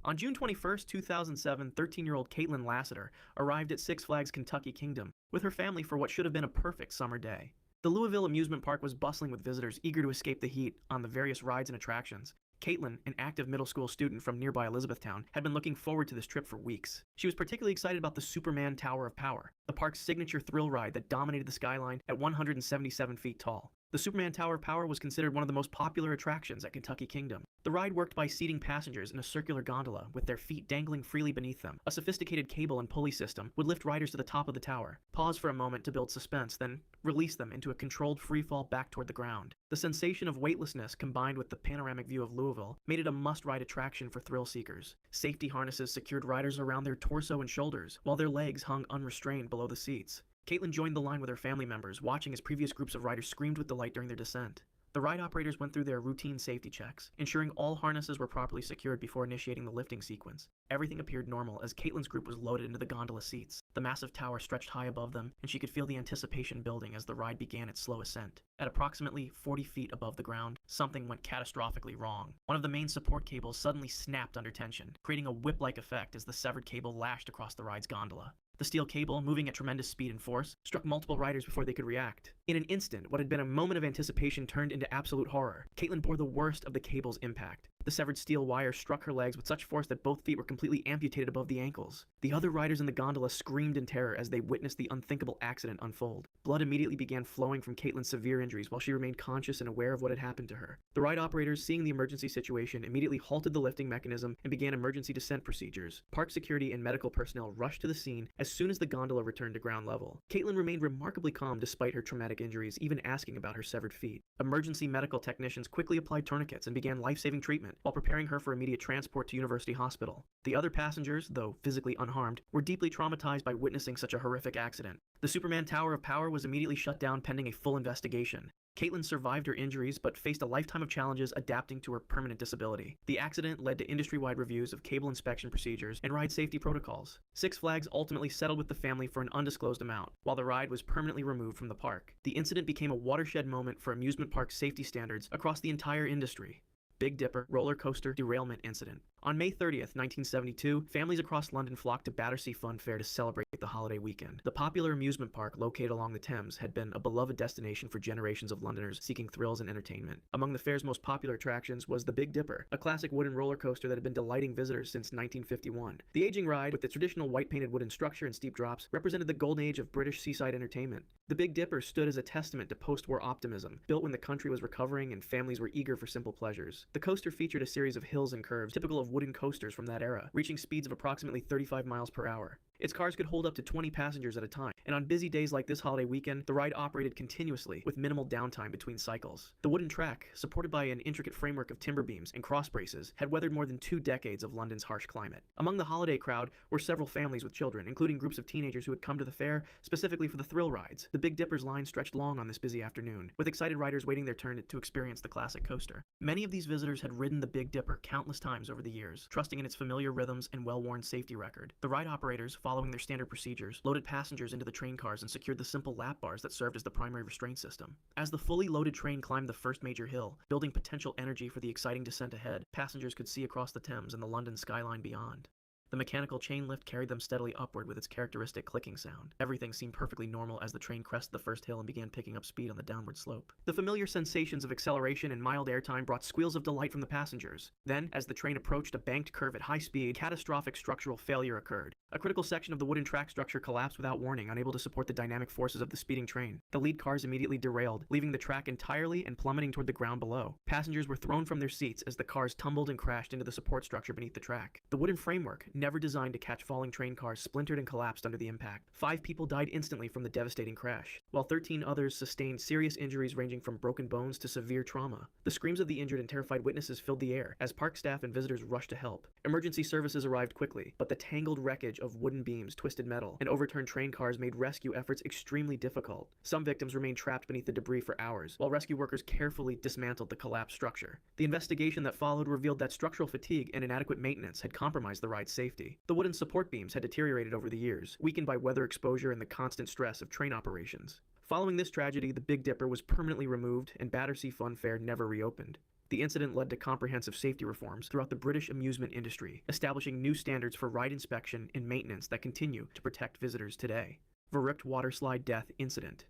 On June 21, 2007, 13-year-old Caitlin Lassiter arrived at Six Flags Kentucky Kingdom with her family for what should have been a perfect summer day. The Louisville amusement park was bustling with visitors eager to escape the heat on the various rides and attractions. Caitlin, an active middle school student from nearby Elizabethtown, had been looking forward to this trip for weeks. She was particularly excited about the Superman Tower of Power, the park's signature thrill ride that dominated the skyline at 177 feet tall. The Superman Tower of Power was considered one of the most popular attractions at Kentucky Kingdom. The ride worked by seating passengers in a circular gondola with their feet dangling freely beneath them. A sophisticated cable and pulley system would lift riders to the top of the tower, pause for a moment to build suspense, then release them into a controlled free fall back toward the ground. The sensation of weightlessness combined with the panoramic view of Louisville made it a must-ride attraction for thrill seekers. Safety harnesses secured riders around their torso and shoulders, while their legs hung unrestrained below the seats. Caitlin joined the line with her family members, watching as previous groups of riders screamed with delight during their descent. The ride operators went through their routine safety checks, ensuring all harnesses were properly secured before initiating the lifting sequence. Everything appeared normal as Caitlin's group was loaded into the gondola seats. The massive tower stretched high above them, and she could feel the anticipation building as the ride began its slow ascent. At approximately 40 feet above the ground, something went catastrophically wrong. One of the main support cables suddenly snapped under tension, creating a whip-like effect as the severed cable lashed across the ride's gondola. The steel cable, moving at tremendous speed and force, struck multiple riders before they could react. In an instant, what had been a moment of anticipation turned into absolute horror. Caitlin bore the worst of the cable's impact. The severed steel wire struck her legs with such force that both feet were completely amputated above the ankles. The other riders in the gondola screamed in terror as they witnessed the unthinkable accident unfold. Blood immediately began flowing from Caitlin's severe injuries while she remained conscious and aware of what had happened to her. The ride operators, seeing the emergency situation, immediately halted the lifting mechanism and began emergency descent procedures. Park security and medical personnel rushed to the scene as soon as the gondola returned to ground level. Caitlin remained remarkably calm despite her traumatic injuries, even asking about her severed feet. Emergency medical technicians quickly applied tourniquets and began life-saving treatment while preparing her for immediate transport to University Hospital. The other passengers, though physically unharmed, were deeply traumatized by witnessing such a horrific accident. The Superman Tower of Power was immediately shut down pending a full investigation. Caitlin survived her injuries but faced a lifetime of challenges adapting to her permanent disability. The accident led to industry-wide reviews of cable inspection procedures and ride safety protocols. Six Flags ultimately settled with the family for an undisclosed amount, while the ride was permanently removed from the park. The incident became a watershed moment for amusement park safety standards across the entire industry. Big Dipper roller coaster derailment incident. On May 30th, 1972, families across London flocked to Battersea Fun Fair to celebrate the holiday weekend. The popular amusement park located along the Thames had been a beloved destination for generations of Londoners seeking thrills and entertainment. Among the fair's most popular attractions was the Big Dipper, a classic wooden roller coaster that had been delighting visitors since 1951. The aging ride, with its traditional white-painted wooden structure and steep drops, represented the golden age of British seaside entertainment. The Big Dipper stood as a testament to post-war optimism, built when the country was recovering and families were eager for simple pleasures. The coaster featured a series of hills and curves typical of wooden coasters from that era, reaching speeds of approximately 35 miles per hour. Its cars could hold up to 20 passengers at a time, and on busy days like this holiday weekend, the ride operated continuously with minimal downtime between cycles. The wooden track, supported by an intricate framework of timber beams and cross braces, had weathered more than 2 decades of London's harsh climate. Among the holiday crowd were several families with children, including groups of teenagers who had come to the fair specifically for the thrill rides. The Big Dipper's line stretched long on this busy afternoon, with excited riders waiting their turn to experience the classic coaster. Many of these visitors had ridden the Big Dipper countless times over the years, trusting in its familiar rhythms and well-worn safety record. The ride operators, following their standard procedures, loaded passengers into the train cars and secured the simple lap bars that served as the primary restraint system. As the fully loaded train climbed the first major hill, building potential energy for the exciting descent ahead, passengers could see across the Thames and the London skyline beyond. The mechanical chain lift carried them steadily upward with its characteristic clicking sound. Everything seemed perfectly normal as the train crested the first hill and began picking up speed on the downward slope. The familiar sensations of acceleration and mild airtime brought squeals of delight from the passengers. Then, as the train approached a banked curve at high speed, catastrophic structural failure occurred. A critical section of the wooden track structure collapsed without warning, unable to support the dynamic forces of the speeding train. The lead cars immediately derailed, leaving the track entirely and plummeting toward the ground below. Passengers were thrown from their seats as the cars tumbled and crashed into the support structure beneath the track. The wooden framework, never designed to catch falling train cars, splintered and collapsed under the impact. 5 people died instantly from the devastating crash, while 13 others sustained serious injuries ranging from broken bones to severe trauma. The screams of the injured and terrified witnesses filled the air as park staff and visitors rushed to help. Emergency services arrived quickly, but the tangled wreckage of wooden beams, twisted metal, and overturned train cars made rescue efforts extremely difficult. Some victims remained trapped beneath the debris for hours, while rescue workers carefully dismantled the collapsed structure. The investigation that followed revealed that structural fatigue and inadequate maintenance had compromised the ride's safety. The wooden support beams had deteriorated over the years, weakened by weather exposure and the constant stress of train operations. Following this tragedy, the Big Dipper was permanently removed and Battersea Fun Fair never reopened. The incident led to comprehensive safety reforms throughout the British amusement industry, establishing new standards for ride inspection and maintenance that continue to protect visitors today. Verrückt Waterslide Death Incident.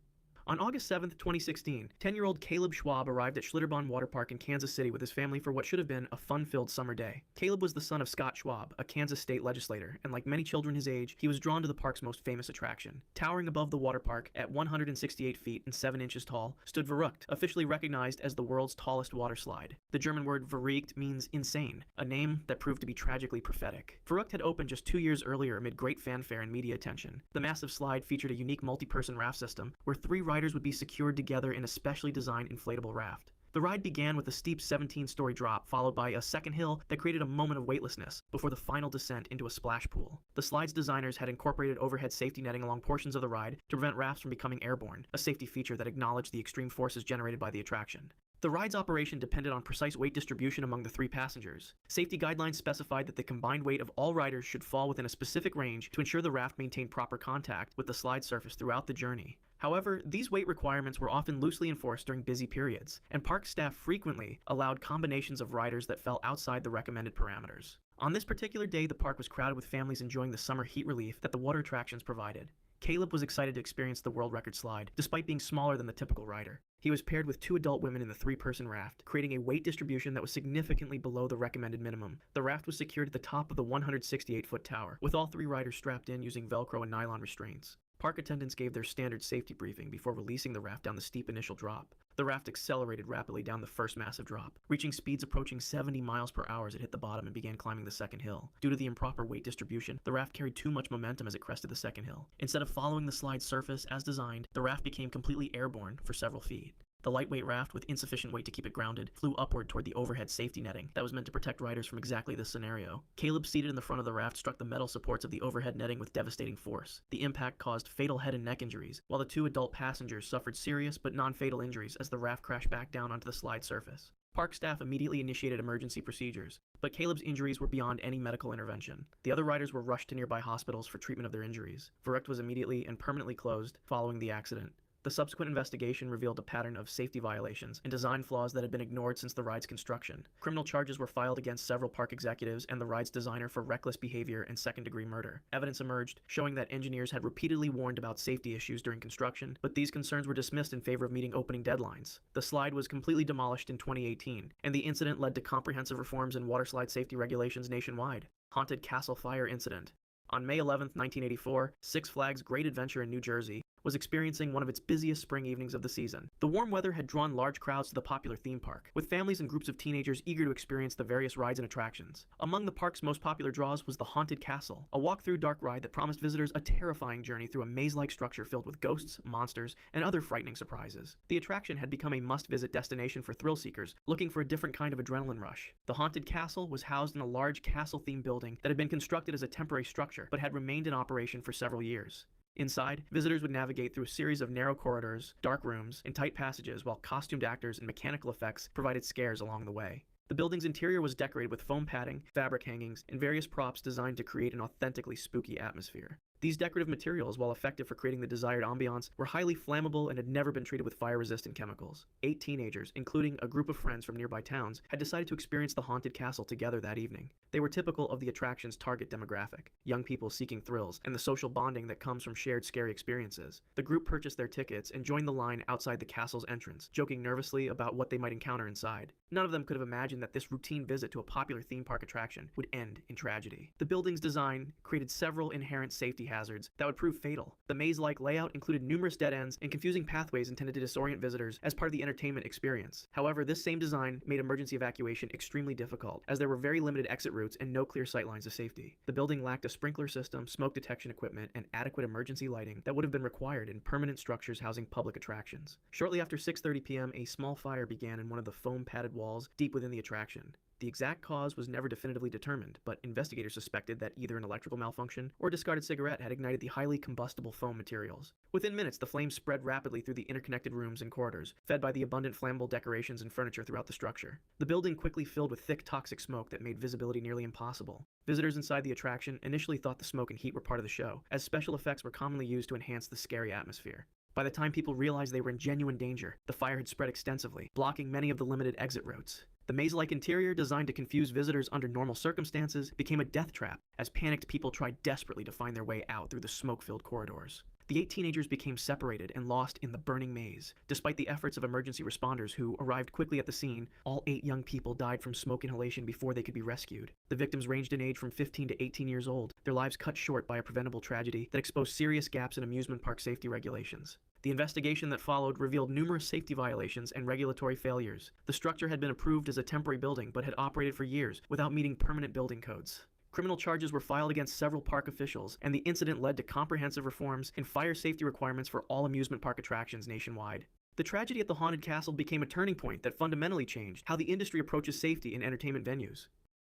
On August 7, 2016, 10-year-old Caleb Schwab arrived at Schlitterbahn Water Park in Kansas City with his family for what should have been a fun-filled summer day. Caleb was the son of Scott Schwab, a Kansas state legislator, and like many children his age, he was drawn to the park's most famous attraction. Towering above the water park, at 168 feet and 7 inches tall, stood Verrückt, officially recognized as the world's tallest water slide. The German word verrückt means insane, a name that proved to be tragically prophetic. Verrückt had opened just 2 years earlier amid great fanfare and media attention. The massive slide featured a unique multi-person raft system where 3 riders would be secured together in a specially designed inflatable raft. The ride began with a steep 17-story drop, followed by a second hill that created a moment of weightlessness before the final descent into a splash pool. The slide's designers had incorporated overhead safety netting along portions of the ride to prevent rafts from becoming airborne, a safety feature that acknowledged the extreme forces generated by the attraction. The ride's operation depended on precise weight distribution among the 3 passengers. Safety guidelines specified that the combined weight of all riders should fall within a specific range to ensure the raft maintained proper contact with the slide surface throughout the journey. However, these weight requirements were often loosely enforced during busy periods, and park staff frequently allowed combinations of riders that fell outside the recommended parameters. On this particular day, the park was crowded with families enjoying the summer heat relief that the water attractions provided. Caleb was excited to experience the world record slide, despite being smaller than the typical rider. He was paired with 2 adult women in the 3-person raft, creating a weight distribution that was significantly below the recommended minimum. The raft was secured at the top of the 168-foot tower, with all 3 riders strapped in using Velcro and nylon restraints. Park attendants gave their standard safety briefing before releasing the raft down the steep initial drop. The raft accelerated rapidly down the first massive drop, reaching speeds approaching 70 miles per hour as it hit the bottom and began climbing the second hill. Due to the improper weight distribution, the raft carried too much momentum as it crested the second hill. Instead of following the slide's surface as designed, the raft became completely airborne for several feet. The lightweight raft, with insufficient weight to keep it grounded, flew upward toward the overhead safety netting that was meant to protect riders from exactly this scenario. Caleb, seated in the front of the raft, struck the metal supports of the overhead netting with devastating force. The impact caused fatal head and neck injuries, while the 2 adult passengers suffered serious but non-fatal injuries as the raft crashed back down onto the slide surface. Park staff immediately initiated emergency procedures, but Caleb's injuries were beyond any medical intervention. The other riders were rushed to nearby hospitals for treatment of their injuries. Verrückt was immediately and permanently closed following the accident. The subsequent investigation revealed a pattern of safety violations and design flaws that had been ignored since the ride's construction. Criminal charges were filed against several park executives and the ride's designer for reckless behavior and second-degree murder. Evidence emerged showing that engineers had repeatedly warned about safety issues during construction, but these concerns were dismissed in favor of meeting opening deadlines. The slide was completely demolished in 2018, and the incident led to comprehensive reforms in waterslide safety regulations nationwide. Haunted Castle Fire Incident. On May 11, 1984, Six Flags Great Adventure in New Jersey was experiencing one of its busiest spring evenings of the season. The warm weather had drawn large crowds to the popular theme park, with families and groups of teenagers eager to experience the various rides and attractions. Among the park's most popular draws was the Haunted Castle, a walk-through dark ride that promised visitors a terrifying journey through a maze-like structure filled with ghosts, monsters, and other frightening surprises. The attraction had become a must-visit destination for thrill seekers looking for a different kind of adrenaline rush. The Haunted Castle was housed in a large castle-themed building that had been constructed as a temporary structure, but had remained in operation for several years. Inside, visitors would navigate through a series of narrow corridors, dark rooms, and tight passages while costumed actors and mechanical effects provided scares along the way. The building's interior was decorated with foam padding, fabric hangings, and various props designed to create an authentically spooky atmosphere. These decorative materials, while effective for creating the desired ambiance, were highly flammable and had never been treated with fire-resistant chemicals. 8 teenagers, including a group of friends from nearby towns, had decided to experience the haunted castle together that evening. They were typical of the attraction's target demographic, young people seeking thrills and the social bonding that comes from shared scary experiences. The group purchased their tickets and joined the line outside the castle's entrance, joking nervously about what they might encounter inside. None of them could have imagined that this routine visit to a popular theme park attraction would end in tragedy. The building's design created several inherent safety hazards that would prove fatal. The maze-like layout included numerous dead ends and confusing pathways intended to disorient visitors as part of the entertainment experience. However, this same design made emergency evacuation extremely difficult, as there were very limited exit routes and no clear sight lines of safety. The building lacked a sprinkler system, smoke detection equipment, and adequate emergency lighting that would have been required in permanent structures housing public attractions. Shortly after 6:30 p.m., a small fire began in one of the foam-padded walls deep within the attraction. The exact cause was never definitively determined, but investigators suspected that either an electrical malfunction or a discarded cigarette had ignited the highly combustible foam materials. Within minutes, the flames spread rapidly through the interconnected rooms and corridors, fed by the abundant flammable decorations and furniture throughout the structure. The building quickly filled with thick, toxic smoke that made visibility nearly impossible. Visitors inside the attraction initially thought the smoke and heat were part of the show, as special effects were commonly used to enhance the scary atmosphere. By the time people realized they were in genuine danger, the fire had spread extensively, blocking many of the limited exit routes. The maze-like interior, designed to confuse visitors under normal circumstances, became a death trap as panicked people tried desperately to find their way out through the smoke-filled corridors. The 8 teenagers became separated and lost in the burning maze. Despite the efforts of emergency responders who arrived quickly at the scene, all 8 young people died from smoke inhalation before they could be rescued. The victims ranged in age from 15 to 18 years old, their lives cut short by a preventable tragedy that exposed serious gaps in amusement park safety regulations. The investigation that followed revealed numerous safety violations and regulatory failures. The structure had been approved as a temporary building but had operated for years without meeting permanent building codes. Criminal charges were filed against several park officials, and the incident led to comprehensive reforms and fire safety requirements for all amusement park attractions nationwide. The tragedy at the Haunted Castle became a turning point that fundamentally changed how the industry approaches safety in entertainment venues.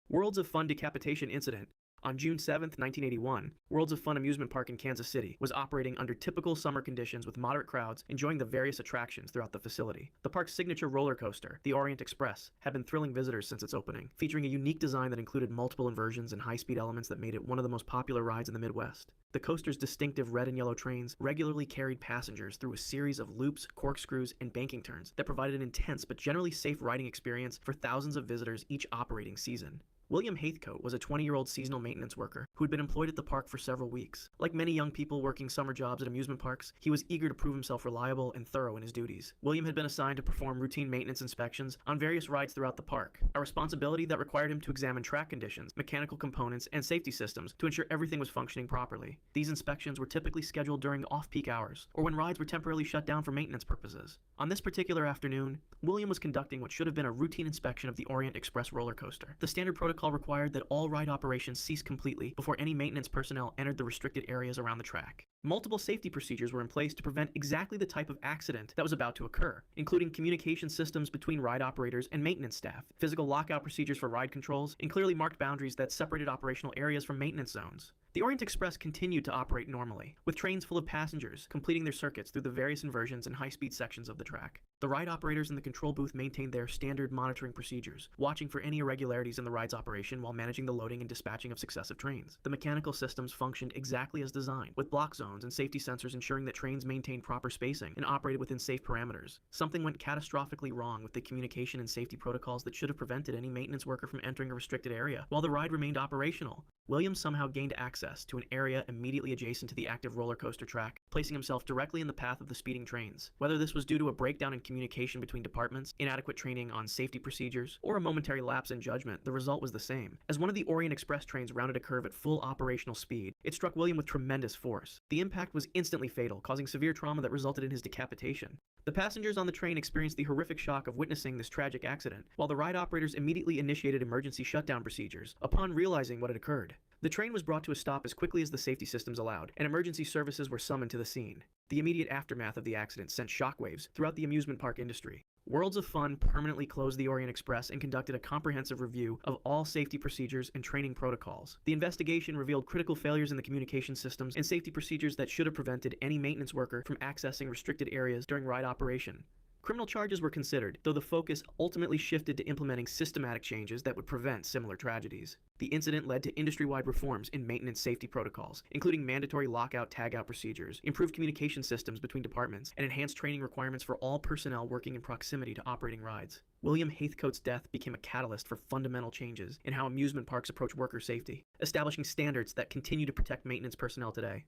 Worlds of Fun decapitation incident. On June 7, 1981, Worlds of Fun amusement park in Kansas City was operating under typical summer conditions with moderate crowds enjoying the various attractions throughout the facility. The park's signature roller coaster, the Orient Express, had been thrilling visitors since its opening, featuring a unique design that included multiple inversions and high-speed elements that made it one of the most popular rides in the Midwest. The coaster's distinctive red and yellow trains regularly carried passengers through a series of loops, corkscrews, and banking turns that provided an intense but generally safe riding experience for thousands of visitors each operating season. William Haithcote was a 20-year-old seasonal maintenance worker who had been employed at the park for several weeks. Like many young people working summer jobs at amusement parks, he was eager to prove himself reliable and thorough in his duties. William had been assigned to perform routine maintenance inspections on various rides throughout the park, a responsibility that required him to examine track conditions, mechanical components, and safety systems to ensure everything was functioning properly. These inspections were typically scheduled during off-peak hours, or when rides were temporarily shut down for maintenance purposes. On this particular afternoon, William was conducting what should have been a routine inspection of the Orient Express roller coaster. The standard protocol required that all ride operations cease completely before any maintenance personnel entered the restricted areas around the track. Multiple safety procedures were in place to prevent exactly the type of accident that was about to occur, including communication systems between ride operators and maintenance staff, physical lockout procedures for ride controls, and clearly marked boundaries that separated operational areas from maintenance zones. The Orient Express continued to operate normally, with trains full of passengers completing their circuits through the various inversions and high-speed sections of the track. The ride operators in the control booth maintained their standard monitoring procedures, watching for any irregularities in the ride's operation while managing the loading and dispatching of successive trains. The mechanical systems functioned exactly as designed, with block zones and safety sensors ensuring that trains maintained proper spacing and operated within safe parameters. Something went catastrophically wrong with the communication and safety protocols that should have prevented any maintenance worker from entering a restricted area while the ride remained operational. Williams somehow gained access to an area immediately adjacent to the active roller coaster track, placing himself directly in the path of the speeding trains. Whether this was due to a breakdown in communication between departments, inadequate training on safety procedures, or a momentary lapse in judgment, the result was the same. As one of the Orient Express trains rounded a curve at full operational speed, it struck William with tremendous force. The impact was instantly fatal, causing severe trauma that resulted in his decapitation. The passengers on the train experienced the horrific shock of witnessing this tragic accident, while the ride operators immediately initiated emergency shutdown procedures upon realizing what had occurred. The train was brought to a stop as quickly as the safety systems allowed, and emergency services were summoned to the scene. The immediate aftermath of the accident sent shockwaves throughout the amusement park industry. Worlds of Fun permanently closed the Orient Express and conducted a comprehensive review of all safety procedures and training protocols. The investigation revealed critical failures in the communication systems and safety procedures that should have prevented any maintenance worker from accessing restricted areas during ride operation. Criminal charges were considered, though the focus ultimately shifted to implementing systematic changes that would prevent similar tragedies. The incident led to industry-wide reforms in maintenance safety protocols, including mandatory lockout-tagout procedures, improved communication systems between departments, and enhanced training requirements for all personnel working in proximity to operating rides. William Haithcote's death became a catalyst for fundamental changes in how amusement parks approach worker safety, establishing standards that continue to protect maintenance personnel today.